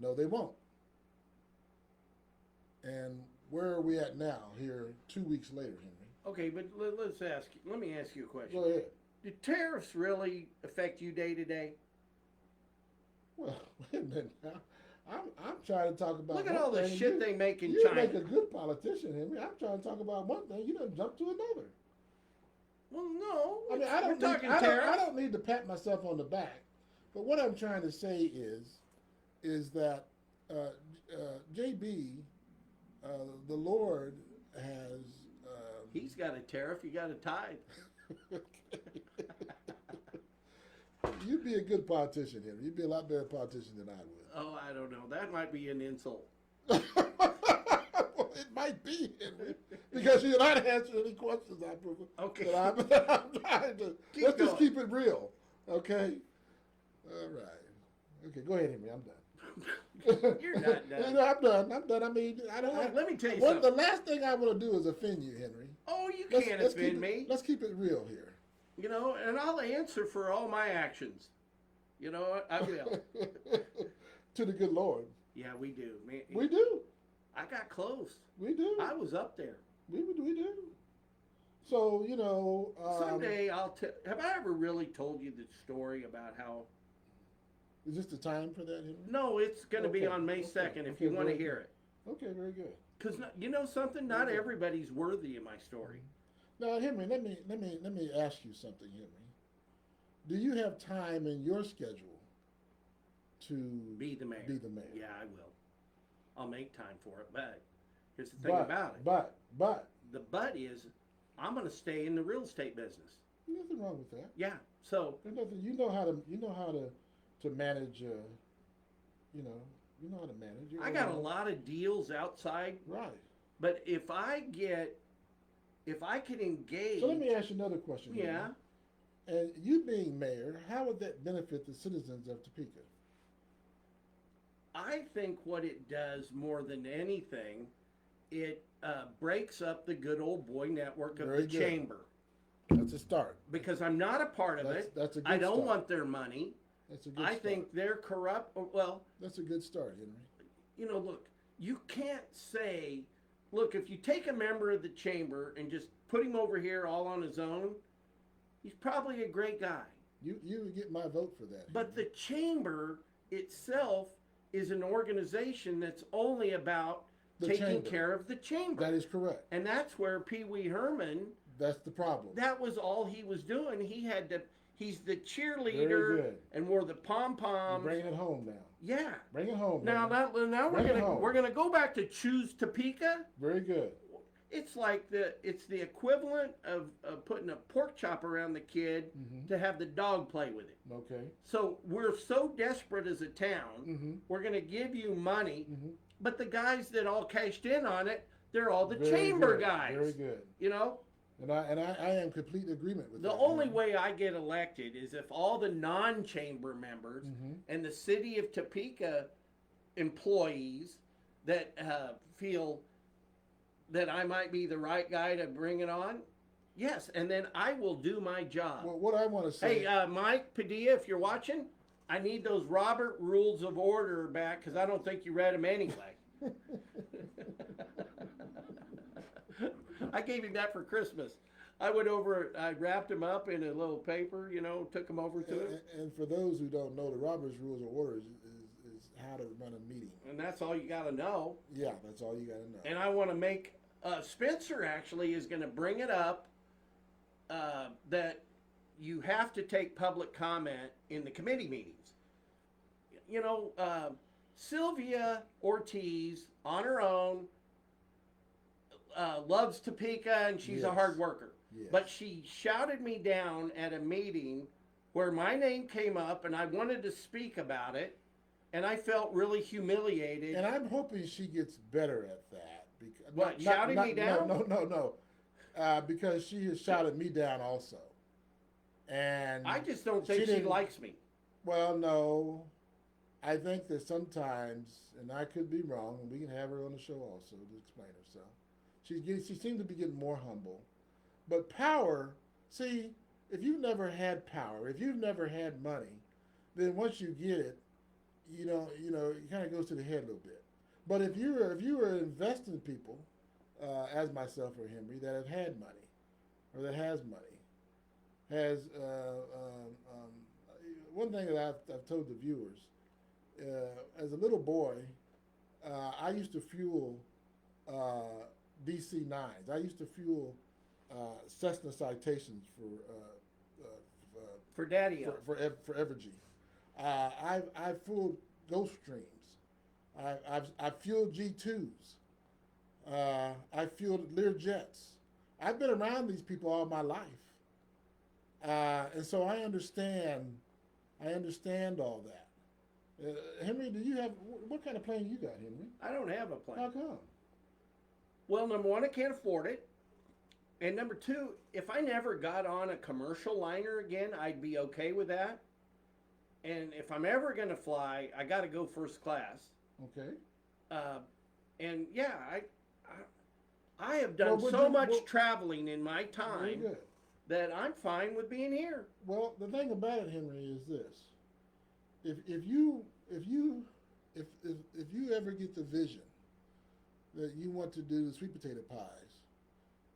no, they won't. And where are we at now? Here, 2 weeks later, Henry. Okay, but let me ask you a question. Go ahead. Do tariffs really affect you day to day? Well, wait a minute now. I'm trying to talk about. Look at one all the thing. shit they make in you China. make a good politician, Henry. I'm trying to talk about one thing. You done jump to another. Well, no. I mean, we're talking tariffs. I don't need to pat myself on the back, but what I'm trying to say is that JB, the Lord has. He's got a tariff. You got a tithe. You'd be a good politician, Henry. You'd be a lot better politician than I would. Oh, I don't know. That might be an insult. Well, it might be, Henry, because you're not answering any questions I put. Okay. That I'm trying to. Let's just going. keep it real, okay? All right. Okay, go ahead, Henry. I'm done. You're not done. No, I'm done. I'm done. I mean, Let me tell you the something. last thing I want to do is offend you, Henry. Oh, you Let's- can't let's keep offend it- me. Let's keep it real here. You know, and I'll answer for all my actions. You know what? I will. To the good Lord. Yeah, we do. Man, We do. I got close. We do. I was up there. We do. So, you know. Someday I'll tell. Have I ever really told you the story about how? Is this the time for that, Henry? No, it's going to be Okay, on May 2nd if you want to very hear good. it. Okay, very good. Because you know something, not Very good. everybody's worthy of my story. Now, Henry, let me ask you something, Henry. Do you have time in your schedule to Be the mayor. Be the mayor. Yeah, I will. I'll make time for it. But here's the thing about it. But The but is, I'm going to stay in the real estate business. nothing wrong with that. Yeah. So There's nothing. You know how to manage. You know how to manage. I got a lot of deals outside. Right. But if I could engage. So let me ask you another question. Yeah. Henry. And you being mayor, how would that benefit the citizens of Topeka? I think what it does more than anything, it breaks up the good old boy network of Very the good. chamber. That's a start. Because I'm not a part of it. That's a good I don't start. want their money. That's a good I start. think they're corrupt. Well, That's a good start, Henry. you know, look, you can't say, look, if you take a member of the chamber and just put him over here all on his own, he's probably a great guy. You would get my vote for that. But the chamber itself is an organization that's only about The taking chamber. care of the chamber. That is correct. And that's where Pee Wee Herman, That's the problem. that was all he was doing. He's the Very cheerleader good. and wore the pom You're poms. bringing it home now. Yeah. Bring it home. Now Henry. we're Bring it home. gonna go back to choose Topeka. Very good. it's like it's the equivalent of putting a pork chop around the kid to have the dog play with it. Okay. So we're so desperate as a town, we're going to give you money, but the guys that all cashed in on it, they're all the Very chamber good. guys. Very good. You know? And I am complete agreement with The that. only way I get elected is if all the non-chamber members and the city of Topeka employees that feel that I might be the right guy to bring it on. Yes, and then I will do my job. Well, what I want to say... Hey, Mike Padilla, if you're watching, I need those Robert Rules of Order back because I don't think you read them anyway. I gave him that for Christmas. I went over, I wrapped him up in a little paper, took him over to him. And for those who don't know, the Robert's Rules of Order is how to run a meeting. And that's all you got to know. Yeah, that's all you got to know. And I want to make, Spencer actually is going to bring it up that you have to take public comment in the committee meetings. Sylvia Ortiz, on her own, loves Topeka and she's a hard worker. Yes. But she shouted me down at a meeting where my name came up and I wanted to speak about it, and I felt really humiliated. And I'm hoping she gets better at that. Because, What, shouting me down? No. Because she has shouted me down also. And I just don't think she likes me. Well, no. I think that sometimes, and I could be wrong, and we can have her on the show also to explain herself. She seems to be getting more humble. But power, see, if you've never had power, if you've never had money, then once you get it, it kind of goes to the head a little bit. But if you were investing in people, as myself or Henry, that have had money, or that has money, one thing that I've told the viewers, as a little boy, I used to fuel DC-9s. I used to fuel Cessna citations for Daddy. For Evergy. I've fueled Gulfstreams. I've fueled G2s. I've fueled Learjets. I've been around these people all my life, and so I understand all that. Henry, do you have what kind of plane you got, Henry? I don't have a plane. How come? Well, number one, I can't afford it. And number two, if I never got on a commercial liner again, I'd be okay with that. And if I'm ever going to fly, I got to go first class. Okay. And yeah, I have done much traveling in my time that I'm fine with being here. Well, the thing about it, Henry, is this: if you ever get the vision that you want to do the sweet potato pies,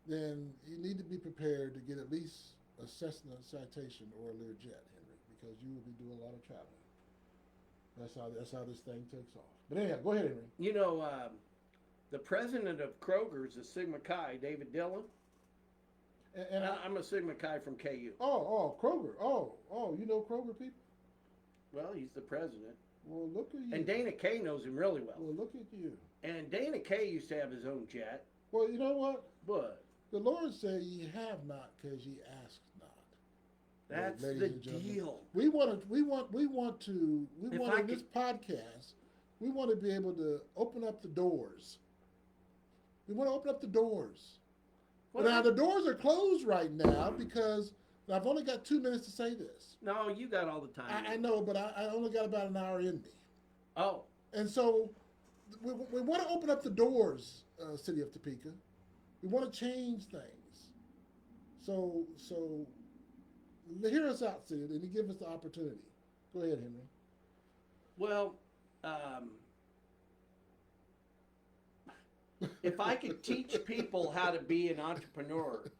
then you need to be prepared to get at least a Cessna citation or a Learjet, Henry, because you will be doing a lot of traveling. That's how this thing takes off. But anyhow, go ahead, Henry. The president of Kroger's is Sigma Chi, David Dillon. And I'm a Sigma Chi from KU. Oh, Kroger. Oh, you know Kroger people? Well, he's the president. Well, look at you. And Dana Kaye knows him really well. Well, look at you. And Dana Kaye used to have his own jet. Well, you know what? But the Lord said, "Ye have not, because ye ask not." That's the deal. We want in this podcast, we want to be able to open up the doors. We want to open up the doors. Well, now, the doors are closed right now because I've only got 2 minutes to say this. No, you got all the time. I know, but I only got about an hour in me. Oh. And so we want to open up the doors, City of Topeka. We want to change things. So hear us out, City, and you give us the opportunity. Go ahead, Henry. Well, if I could teach people how to be an entrepreneur,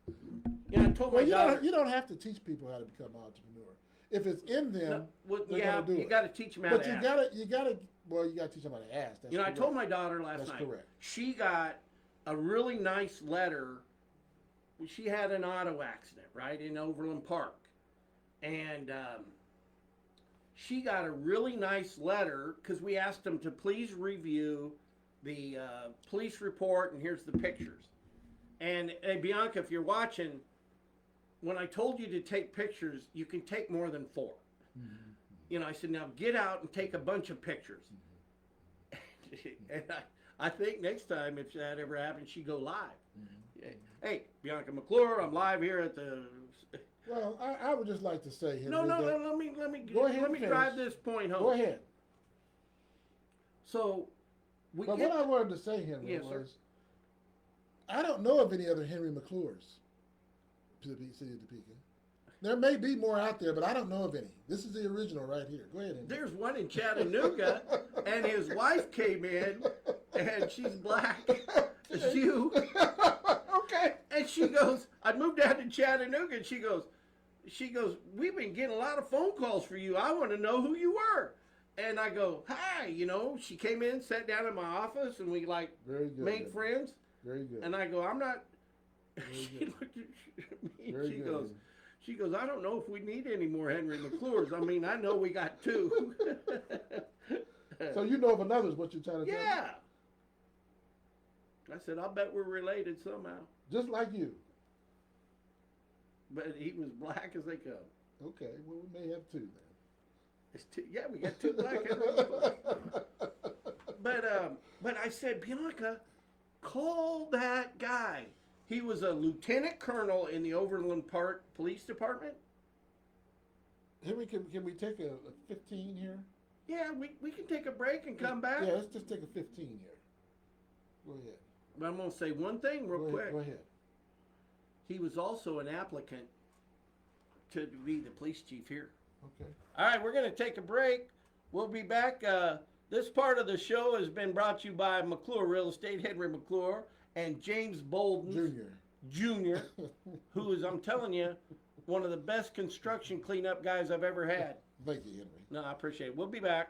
I told my daughter. You don't have to teach people how to become an entrepreneur. If it's in them, you got to teach them how to ask. But you got to teach them how to ask. That's I told my daughter last night. That's correct. She got a really nice letter. She had an auto accident, right, in Overland Park. And she got a really nice letter because we asked them to please review the police report, and here's the pictures. And hey, Bianca, if you're watching, when I told you to take pictures, you can take more than 4. You know, I said, now get out and take a bunch of pictures. And I think next time, if that ever happens, she'd go live. Hey, Bianca McClure, I'm live here at the. Well, I would just like to say, Henry, No, let me drive this point home. Go ahead. So, But what I wanted to say, Henry, Yes, was sir. I don't know of any other Henry McClures to the city of Topeka. There may be more out there, but I don't know of any. This is the original right here. Go ahead, Henry. There's one in Chattanooga, and his wife came in, and she's black as you. Okay. And she goes, I moved down to Chattanooga, and she goes, we've been getting a lot of phone calls for you. I want to know who you were. And I go, hi, you know, she came in, sat down in my office, and we like Very good. made friends. Very good. And I go, I'm not. Very She good. looked at me, and Very she good, goes, Henry. she goes, I don't know if we need any more Henry McClures. I mean, I know we got 2. So you know of another is what you're trying to tell me? Yeah. I said, I'll bet we're related somehow. Just like you. But he was black as they come. Okay, well, we may have 2 then. It's 2, yeah, we got 2 black Henry McClures. But I said, Bianca, call that guy. He was a lieutenant colonel in the Overland Park Police Department. Henry, can we take a 15 here? Yeah, we can take a break and come back. Yeah, let's just take a 15 here. Go ahead. But I'm going to say one thing real quick. Go ahead. He was also an applicant to be the police chief here. Okay. All right, we're going to take a break. We'll be back. This part of the show has been brought to you by McClure Real Estate, Henry McClure, and James Balden Jr., who is, I'm telling you, one of the best construction cleanup guys I've ever had. Thank you, Henry. No, I appreciate it. We'll be back.